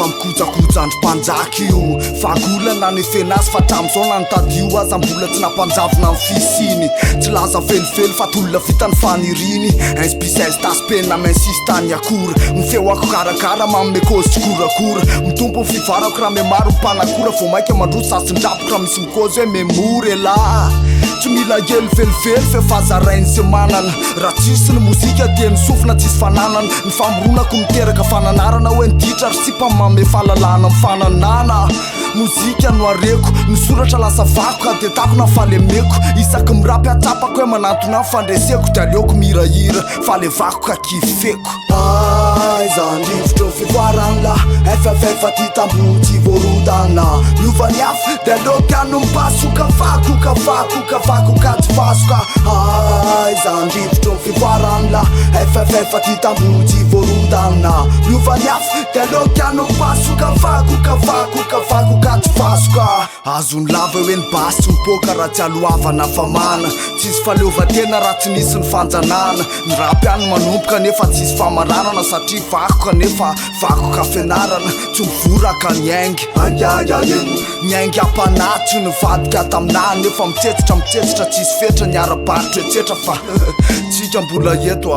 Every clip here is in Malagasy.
mikojakojandro mpanjaka io fagolana ny fenazy fa tram'zao nanotadio aza mbola tsy nampanjavona amin'ny fisiny tsy laza velively fa tolona vitany faniriny inspisaise taspenina mainsisy tany akora mifeo ako karakara manome kozy tsy korakora mitompo fivarako raha memaro mpanakora vo maika mandroso sasin-drapoko raha misy mikozy hoe memory ela tsy mila ely velively fe fazarainy se manana raha tsisy ny mozika dia ny sofina tsisy fananana ny famoronako miteraka fananarana hoe niditra ary sy mpamame fahalalana mifananana mozika no areko ny soratra lasa vakoka dia tako na falemeko isaky mirapy atsapako hoe manantona fandreseko dia aleoko mirahira fa le vakoka kifeko zandrivotro fivoarana la FFF ty tambo tsy voarodana miovany afo dia aleokano mipasoka vakoka tsy vasoka zandrivotro fivoarana la FFF ty tambo tsy voarodana miovany afo dia aleokano mipasoka vakoka tsy vasoka azony lava hoe ny basy tsy mipoka raha tsy aloavana famana tsisy faleovatena raha tsy nisy ny fanjanana ny rapy any manompoka nefa tsisy famaranana satria vakoka nefa vakoka fianarana tsy mivoraka ny aingy ny aingy ampanatry ny vadika taminah nefa mitsetsitra tsisy fetra ny arabaritra etsetra fa tsika mbola eto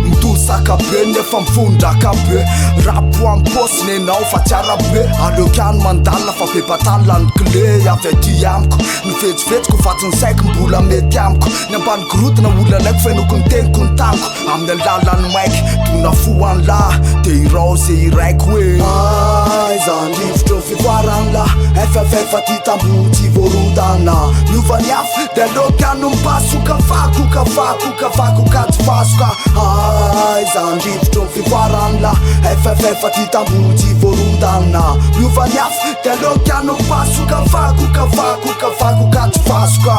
mitosaka be nefa mifondraka be rapo amin'ny posiny enao fa tsy arabe aleokano mandalina fa be batalina ny clé avy aty amiko ny vetsivetsiko fa tsy ny saiko mbola mety amiko ny ambany gorotina olona laiko fenoko ny teniko ny taniko amin'ny alalany maiky dona foany lahy dia irao zay iraiko hoe zandrivotro fivoarana la FFF ty tambo tsy voarodana miovany afo dia aleokano mipasoka vakoka tsy vasoka zandrivotro fivoarana la FFF ty tambo tsy voarodana miovany afo dia aleokano mipasoka vakoka tsy vasoka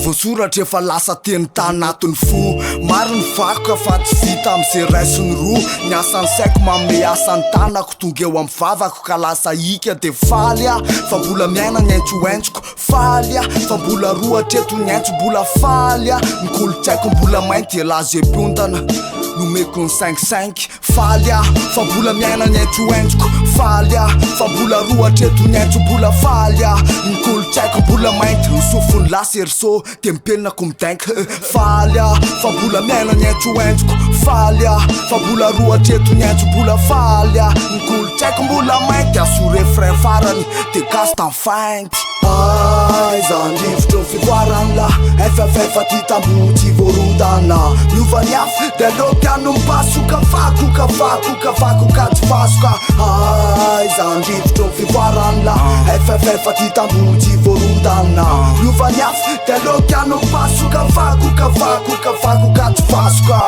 voasoratra efa lasa teny tanatiny fo maro ny vakoka fa tsy vita am'zay raisiny roa ny asan'ny saiko manome asan'ny tanako tonga eo amin'ny vavako ka lasa ika dia faly a fa mbola miaina ny aintsoentsoko faly a fa mbola roa hatreto ny aintso mbola faly a ny kolotsaiko mbola mainty dia lazepiontana nomeko ny 5-5 faly a fa mbola miaina ny aintsoentsoko faly a fa mbola roa hatreto ny aintso mbola faly a ny kolotsaiko mbola mainty misofony laserso dia mipenako midainka faly a fa mbola miaina ny aintsoentsoko faly a fa mbola roa hatreto ny aintso mbola faly a ny kolotsaiko mbola mainty aso refrain farany dia gasy tanfainty zandrivotro fivoarana la FFF ty tambo tsy voarodana miovany afo dia aleokano mipasoka vakoka tsy vasoka zandrivotro fivoarana la FFF ty tambo tsy voarodana miovany afo dia aleokano mipasoka vakoka tsy vasoka